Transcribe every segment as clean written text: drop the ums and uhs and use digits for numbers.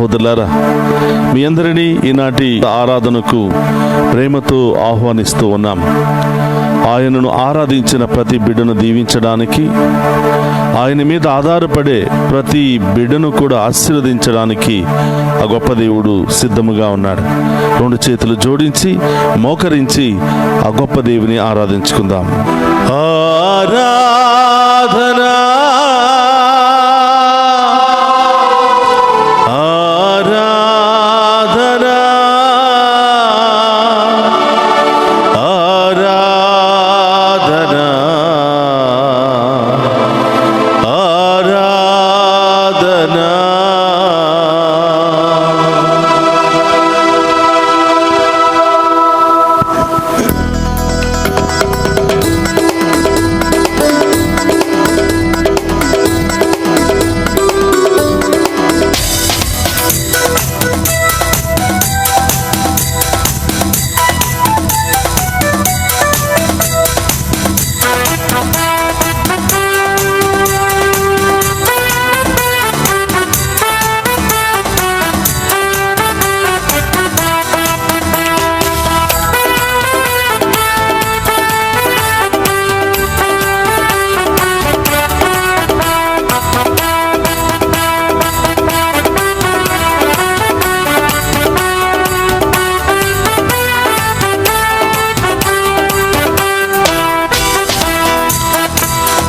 సహోదరులారా, మీ అందరినీ ఈనాటి ఆరాధనకు ప్రేమతో ఆహ్వానిస్తూ ఉన్నాం. ఆయనను ఆరాధించిన ప్రతి బిడ్డను దీవించడానికి, ఆయన మీద ఆధారపడే ప్రతి బిడ్డను కూడా ఆశీర్వదించడానికి ఆ గొప్ప దేవుడు సిద్ధముగా ఉన్నాడు. రెండు చేతులు జోడించి మోకరించి ఆ గొప్ప దేవుని ఆరాధించుకుందాం. ఆరాధనా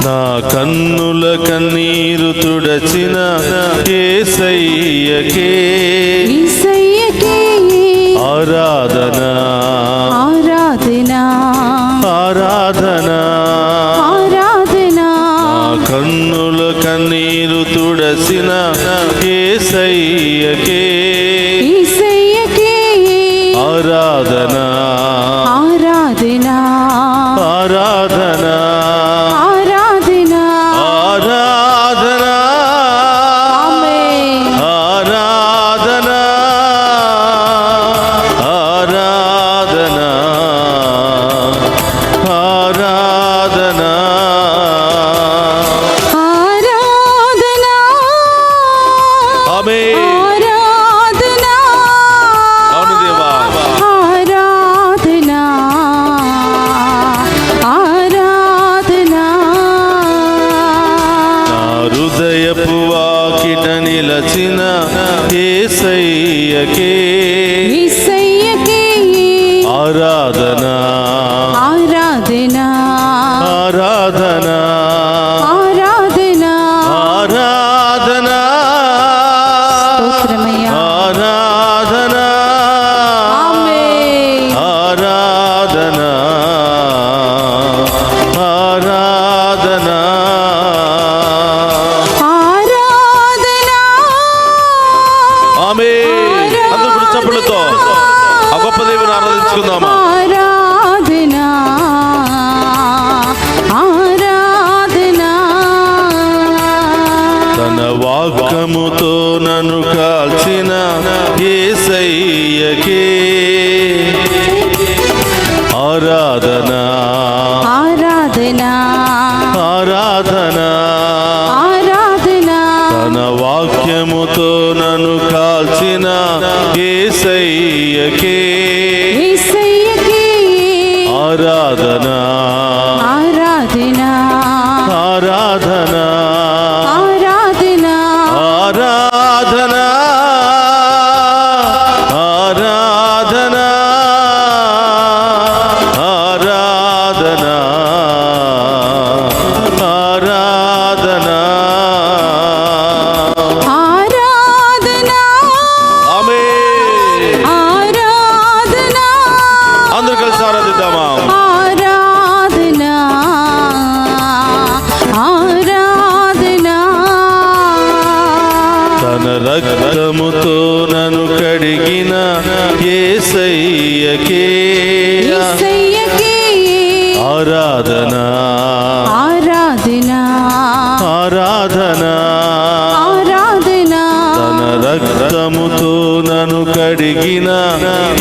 నా కన్నుల కన్నీరు తుడచిన యేసయ్యకే ఆరాధన ఆరాధన ఆరాధన ఆరాధన. నా కన్నుల కన్నీరు తుడచిన యేసయ్యకే ఆరాధన ఆరాధన ఆరాధన హృదయపు వాకిట నిలచిన యేసయ్యకే ఆరాధన ఆరాధన ఆరాధన ఆరాధన ఆరాధన ఆరాధన ఆరాధన ఆరాధన. అందరూ కూడా చప్పులతో ఆ గొప్ప దేవుని ఆరాధించుకుందామా. ఆరాధన ఆరాధన. తన వాక్యముతో నన్ను కాల్చిన యేసయ్యకే ఆరాధన ఆరాధన ఆరాధన ఆరాధన. తన వాక్యముతో నన్ను కాల్చిన యేసయ్యకే ఆరాధన ఆరాధన ఆరాధన ఆరాధన ఆరాధన ఆరాధన ఆరాధన ఆరాధన. అందరూ కలిసి ఆరాధిద్దామా. ఆరాధన ఆరాధన. తన రక్తముతో నన్ను కడిగిన యేసయ్యకే ఆరాధన ఆరాధన ఆరాధన ఆరాధన. తన రక్తముతో నన్ను కడిగిన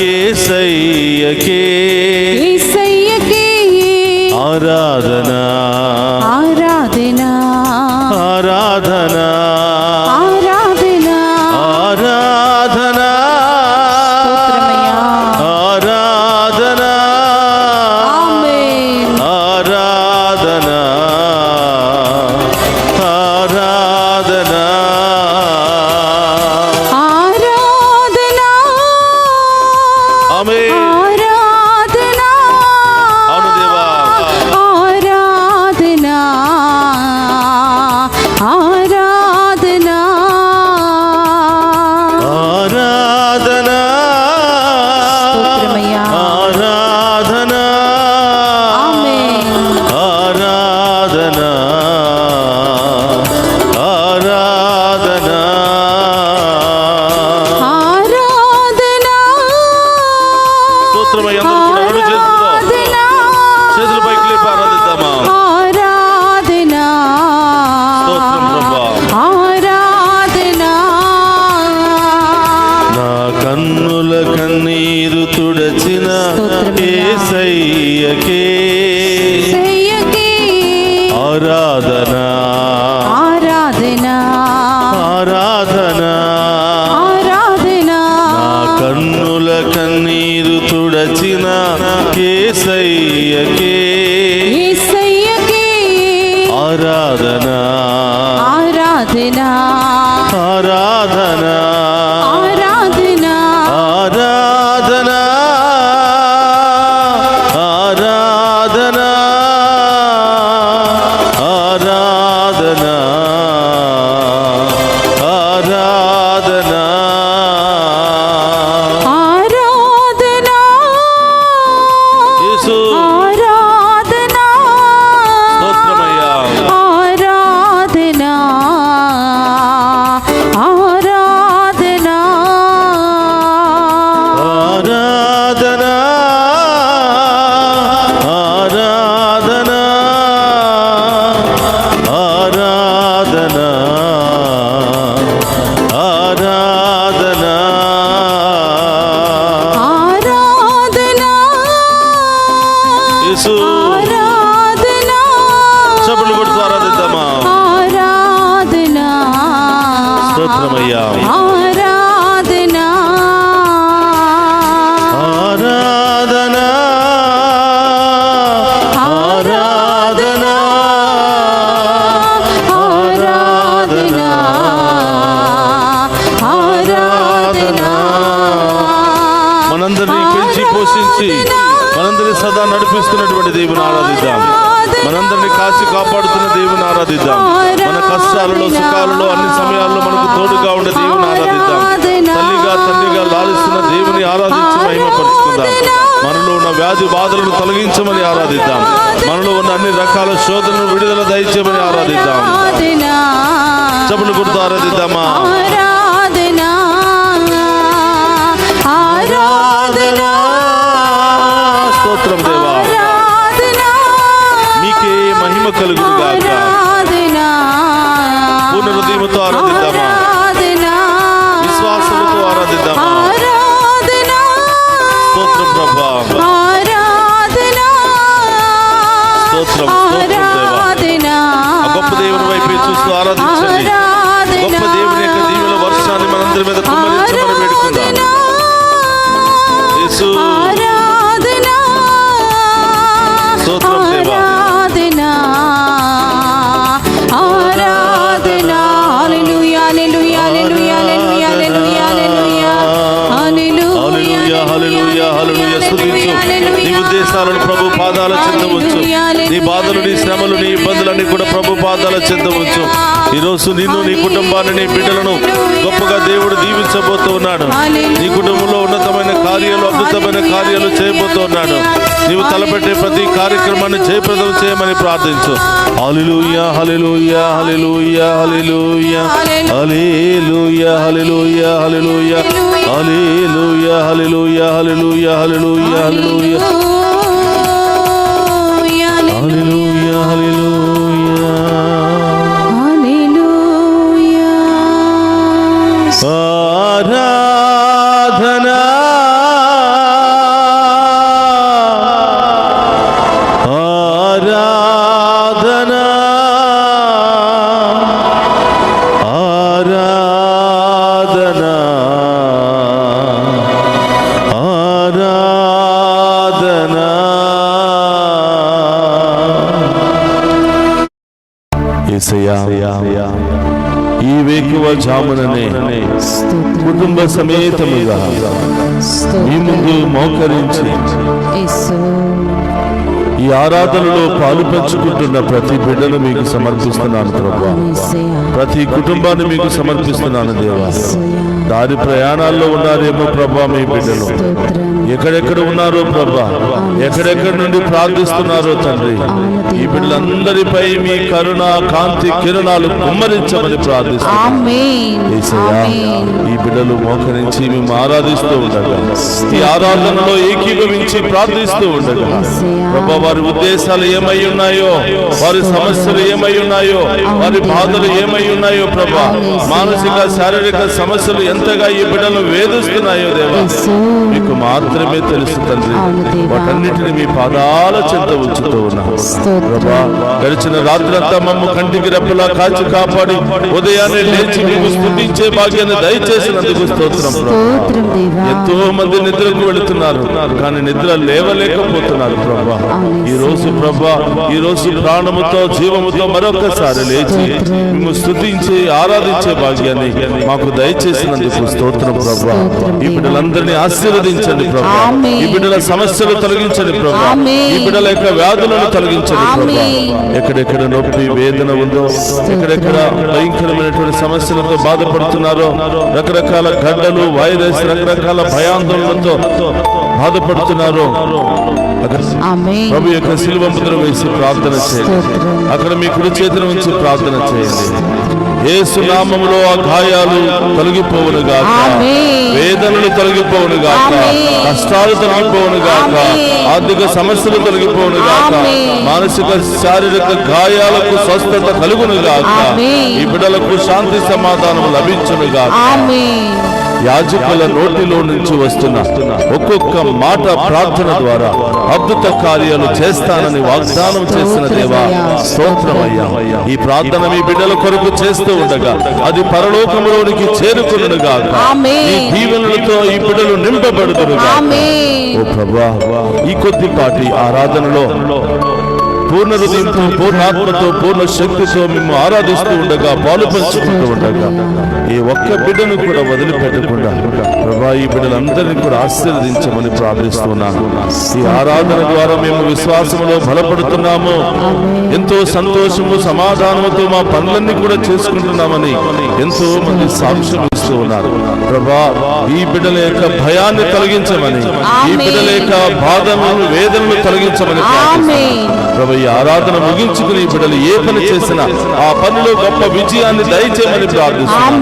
యేసయ్యకే ఆరాధన ఆరాధన ఆరాధన ఆరాధన ఆరాధన ఆరాధన ఆరాధన ఆరాధన ఆరాధన ఆరాధన ఆరాధన ఆరాధన యేసు ఆరాధన స్తోత్రమయ్యా ఆరాధన ఆరాధన ఆరాధన ఆరాధన ఆరాధన ఆరాధన ఆరాధన యేసు ఆరాధన చప్పట్లు కొడుతూ ఆరాధిద్దామా ఆరాధన స్తోత్రమయ్యా ఆరాధన ఆరాధన ఆరాధన ఆరాధన ఆరాధన మనందరినీ పెంచి పోషించి మనందరినీ సదా నడిపిస్తున్నటువంటి దేవుని ఆరాధిద్దాం. మనందరినీ కాచి కాపాడుతున్న దేవుని ఆరాధిద్దాం. మన కష్టాలలో సుఖాలలో అన్ని సమయాల్లో మనకు తోడుగా ఉండే దేవుని ఆరాధిద్దాం. తల్లిగా తండ్రిగా లాలిస్తున్న దేవుని ఆరాధించి మహిమపరుచుకుందాం. మనలో ఉన్న వ్యాధి బాధలను తొలగించమని ఆరాధిద్దాం. మనలో ఉన్న అన్ని రకాల శోధనను విడుదల దయచేయమని ఆరాధిద్దాం. చప్పులు కొడుతూ ఆరాధిద్దామా ఆరాధన ఆరాధన స్తోత్రం దేవా ఆరాధన మీకే మహిమ కలుగును గాక. ఆరాధన పూర్ణ హృదయముతో ఆరాధిద్దామా ఆరాధన విశ్వాసముతో ఆరాధిద్దామా ఆరాధన స్తోత్రం ప్రభా ఆరాధన స్తోత్రం స్తోత్రం దేవా ఆరాధన ఆ గొప్ప దేవుని వైపే చూస్తూ ఆరాధించండి. గొప్ప దేవుని యొక్క దీవెన వర్షాన్ని మనందరి మీద కుమ్మరించమని వేడుకుందాం. యేసు ఆరాధన స్తోత్రం దేవా ఆరాధన ఆరాధన హల్లెలూయా హల్లెలూయా హల్లెలూయా హల్లెలూయా హల్లెలూయా హల్లెలూయా హల్లెలూయా హల్లెలూయా స్తుతించు. నీ ఉద్దేశాలను ప్రభు పాదాల చెంత ఉంచు. నీ బాధలు నీ శ్రమలు నీ ఇబ్బందులన్నీ కూడా ప్రభు పాదాల చెంత ఉంచు. ఈరోజు నిన్ను నీ కుటుంబాన్ని నీ బిడ్డలను గొప్పగా దేవుడు దీవించబోతూ ఉన్నాడు. నీ కుటుంబంలో ఉన్నతమైన కార్యాలు అద్భుతమైన కార్యాలు చేయబోతూ ఉన్నాడు. నీవు తలపెట్టే ప్రతి కార్యక్రమాన్ని జయప్రదం చేయమని ప్రార్థించు. హల్లెలూయా హల్లెలూయా హల్లెలూయా హల్లెలూయా హల్లెలూయా హల్లెలూయా హల్లెలూయా హల్లెలూయా హల్లెలూయా హల్లెలూయా హల్లెలూయా హల్లెలూయా హల్లెలూయా హల్లెలూయా ఆరాధన ఆరాధన ఆరాధన ఆరాధన యేసయ్యా ఈ వేకువ జాముననే కుటుంబ సమేతముగా మీ ముందు మోకరించి ఈ ఆరాధనలో పాలు పంచుకుంటున్న ప్రతి బిడ్డను మీకు సమర్పిస్తున్నాను ప్రభా. ప్రతి కుటుంబాన్ని మీకు సమర్పిస్తున్నాను దేవా. దారి ప్రయాణాల్లో ఉన్నారేమో ప్రభా మీ బిడ్డలు. ఎక్కడెక్కడ ఉన్నారో ప్రభా, ఎక్కడెక్కడి నుండి ప్రార్థిస్తున్నారో తండ్రి, ఈ బిడ్డలందరిపై మీ కరుణ కాంతి కిరణాలు కుమ్మరించమని ప్రార్థిస్తున్నాను. ఈ బిడ్డలు మోకరించి మేము ఆరాధిస్తూ ఉండగా, ఈ ఆరాధనలో ఏకీభవించి ప్రార్థిస్తూ ఉండగా ప్రభా, వారి ఉద్దేశాలు ఏమై ఉన్నాయో, వారి సమస్యలు ఏమై ఉన్నాయో, వారి బాధలు ఏమై ఉన్నాయో ప్రభా, మానసిక శారీరక సమస్యలు ఎంతగా ఈ బిడ్డలు వేధిస్తున్నాయో దేవా మీకు మాత్రమే తెలుసు తండ్రి. వాటన్నిటిని మీ పాదాల చెంత ఉంచుతూ ఉన్నాం ప్రభా. గడిచిన రాత్రంతా మమ్మ కంటికి రెప్పలా కాచి కాపాడి ఉదయాన్నే లేచి మీకు స్తుతించే భాగ్యాన్ని దయచేసినందుకు స్తోత్రం ప్రభా. ఎంతో మంది నిద్రకు వెళుతున్నారు, కానీ నిద్ర లేవలేకపోతున్నారు ప్రభా. ఈ రోజు ప్రభా, ఈ రోజు ప్రాణముతో జీవముతో మరొకసారి లేచి మేము స్తుతించి ఆరాధించే భాగ్యాన్ని మాకు దయచేసినందుకు స్తోత్రం ప్రభా. ఈ బిడ్డలందరినీ ఆశీర్వదించండి ప్రభా. ఈ బిడ్డల సమస్యలు తొలగించండి ప్రభా. ఈ బిడ్డల యొక్క వ్యాధులను తొలగించండి ప్రభా. ఎక్కడెక్కడ నొప్పి వేదన ఉందో, ఎక్కడెక్కడ భయంకరమైనటువంటి సమస్యలతో బాధపడుతున్నారో, రకరకాల గడ్డలు, వైరస్, రకరకాల భయాందోళనలతో బాధపడుతున్నారో ప్రభు యొక్క శిలువ ముద్ర వేసి ప్రార్థన చేయండి. అక్కడ మీ కుడి చేతిని ఉంచి ప్రార్థన చేయండి. యేసు నామములో ఆ గాయాలు తొలగిపోవును గాక, వేదనలు తొలగిపోవును గాక, కష్టాలు తొలగిపోవును గాక, ఆర్థిక సమస్యలు తొలగిపోవును గాక, మానసిక శారీరక గాయాలకు స్వస్థత కలుగును గాక, ఈ బిడ్డలకు శాంతి సమాధానం లభించును గాక. యాజకుల నోటిలో నుంచి వస్తున్న ఒక్కొక్క మాట ప్రార్థన ద్వారా అద్భుత కార్యాలు చేస్తానని వాగ్దానం చేసిన దేవా స్తోత్రమయ్యా. ఈ ప్రార్థన మీ బిడ్డల కొరకు చేస్తూ ఉండగా అది పరలోకములోనికి చేరుకునుగా, ఈ దీవెనలతో ఈ బిడ్డలు నింపబడుతురుగా. ఓ ప్రభువా, ఈ కొద్దిపాటి ఆరాధనలో పూర్ణ హృదయంతో, పూర్ణాత్మతో, పూర్ణ శక్తితో మేము ఆరాధిస్తూ ఉండగా, పాలు పంచుకుంటూ ఉండగా, ఈ ఒక్క బిడ్డను కూడా వదిలిపెట్టకుండా ప్రభా ఈ బిడ్డలందరినీ కూడా ఆశీర్వదించమని ప్రార్థిస్తున్నాను. ఈ ఆరాధన ద్వారా మేము విశ్వాసంలో బలపడుతున్నాము. ఎంతో సంతోషము సమాధానముతో మా పనులన్నీ కూడా చేసుకుంటున్నామని ఎంతో మంది సాక్ష్యం ఇస్తూ ఉన్నారు. ప్రభా ఈ బిడ్డల యొక్క భయాన్ని తొలగించమని, ఈ బిడ్డల యొక్క బాధలను, వేదనలు తొలగించమని ప్రభా ఈ ఆరాధన ముగించుకుని ఈ బిడ్డలు ఏ పని చేసినా ఆ పనిలో గొప్ప విజయాన్ని దయచేయమని ప్రార్థిస్తున్నాను.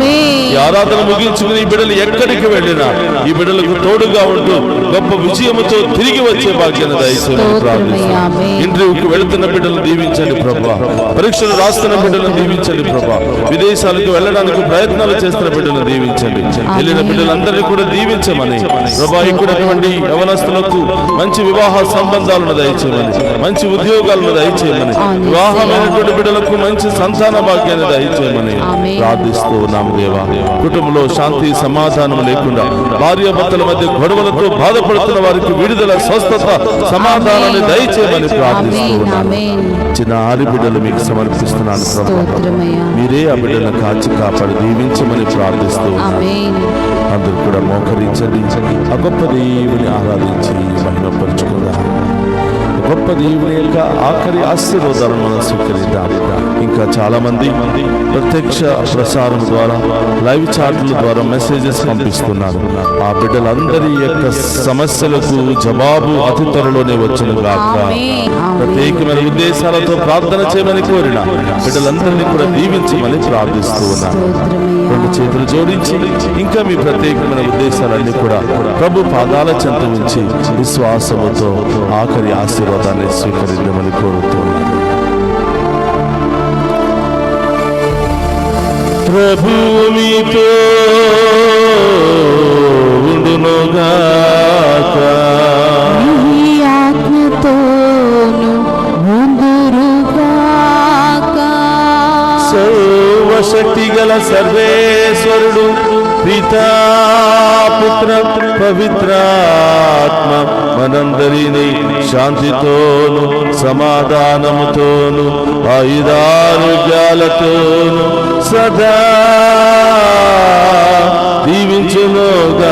ఈ ఆరాధన ముగించుకుని ఈ బిడ్డలు ఎక్కడికి వెళ్ళినా ఈ బిడ్డలకు తోడుగా ఉంటూ గొప్ప విజయముతో తిరిగి వచ్చే భాగ్యాన్ని దయచేయమని ప్రార్థిస్తున్నాను. ఇంటర్వ్యూకి వెళుతున్న బిడ్డలను దీవించండి ప్రభా. పరీక్షలు రాస్తున్న బిడ్డలను దీవించండి ప్రభా. విదేశాలకు వెళ్ళడానికి ప్రయత్నాలు చేస్తున్న బిడ్డలను దీవించండి. వెళ్ళిన బిడ్డలందరినీ కూడా దీవించమని ప్రభా. ఇక్కడటువంటి యవనస్తులకు మంచి వివాహ సంబంధాలను దయచేయమని, మంచి ఉద్యోగాలను దయచేయమని, వివాహమైనటువంటి బిడ్డలకు మంచి సంతాన భాగ్యాన్ని దయచేయమని ప్రార్థిస్తూ ఉన్నాము దేవా. కుటుంబంలో శాంతి సమాధానం లేకుండా భార్యాభర్తల మధ్య గొడవలతో బాధపడుతున్న వారికి విడుదల, స్వస్థత, సమాధానాన్ని దయచేయమని ప్రార్థిస్తూ ఉన్నాము. చిన్న ఆరి బిడ్డలు మీకు సమర్పిస్తున్నాను ప్రభా. మీరే ఆ బిడ్డలను కాచి కాపాడి దీవించమని ప్రార్థిస్తూ ఉన్నాను. అందరూ కూడా మోకరించండి, ఆ గొప్ప దేవుని ఆరాధించి మహిమపరుచుకుందాం. గొప్ప దేవుని యొక్క ఆఖరి ఆశీర్వాదాలను మనం స్వీకరిద్దాం. ఇంకా చాలా మంది ప్రత్యక్ష ప్రసారం ద్వారా, లైవ్ చాట్ల ద్వారా మెసేజెస్ పంపిస్తున్నారు. ఆ బిడ్డలందరి యొక్క సమస్యలకు జవాబు అతి త్వరలోనే వచ్చును గాక. ప్రత్యేకమైన ఉద్దేశాలతో ప్రార్థన చేయమని కోరిన బిడ్డలందరినీ కూడా దీవించమని ప్రార్థిస్తూ ఉన్నాను. రెండు చేతులు జోడించి ఇంకా మీ ప్రత్యేకమైన ఉద్దేశాలన్నీ కూడా ప్రభు పాదాల చెంత ఉంచి విశ్వాసముతో ఆఖరి ఆశీర్వాదాన్ని స్వీకరించమని కోరుతున్నాను. ప్రభు మీతో ఉండునుగాక, ఆత్మతోను ఉండునుగాక. సర్వశక్తి గల సర్వేశ్వరుడు పితా, పుత్ర, పవిత్రాత్మ మనందరినీ శాంతితోను, సమాధానముతోను, ఆయుధారోగ్యాలతోను సదా దీవించునుగాక.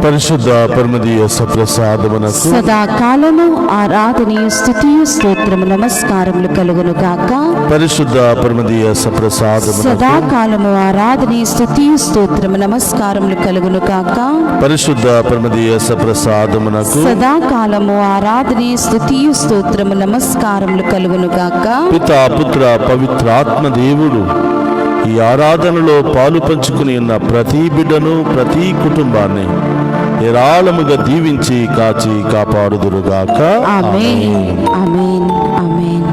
పరిశుద్ధ పరమదీయ సప్రసాదమునకు సదాకాలము ఆరాధనీయ స్తుతియు స్తోత్రము నమస్కారములు కలుగును గాక. పరిశుద్ధ పరమదీయ సప్రసాదమునకు సదాకాలము ఆరాధనీయ స్తుతియు స్తోత్రము నమస్కారములు కలుగును గాక. పరిశుద్ధ పరమదీయ సప్రసాదమునకు సదాకాలము ఆరాధనీయ స్తుతియు స్తోత్రము నమస్కారములు కలుగును గాక. పితా పుత్ర పవిత్రాత్మ దేవుడు ఈ ఆరాధనలో పాలు పంచుకుని ఉన్న ప్రతి బిడ్డను ప్రతి కుటుంబాన్ని ఏరాళముగా దీవించి కాచి కాపాడుదురుగాక. ఆమేన్ ఆమేన్ ఆమేన్.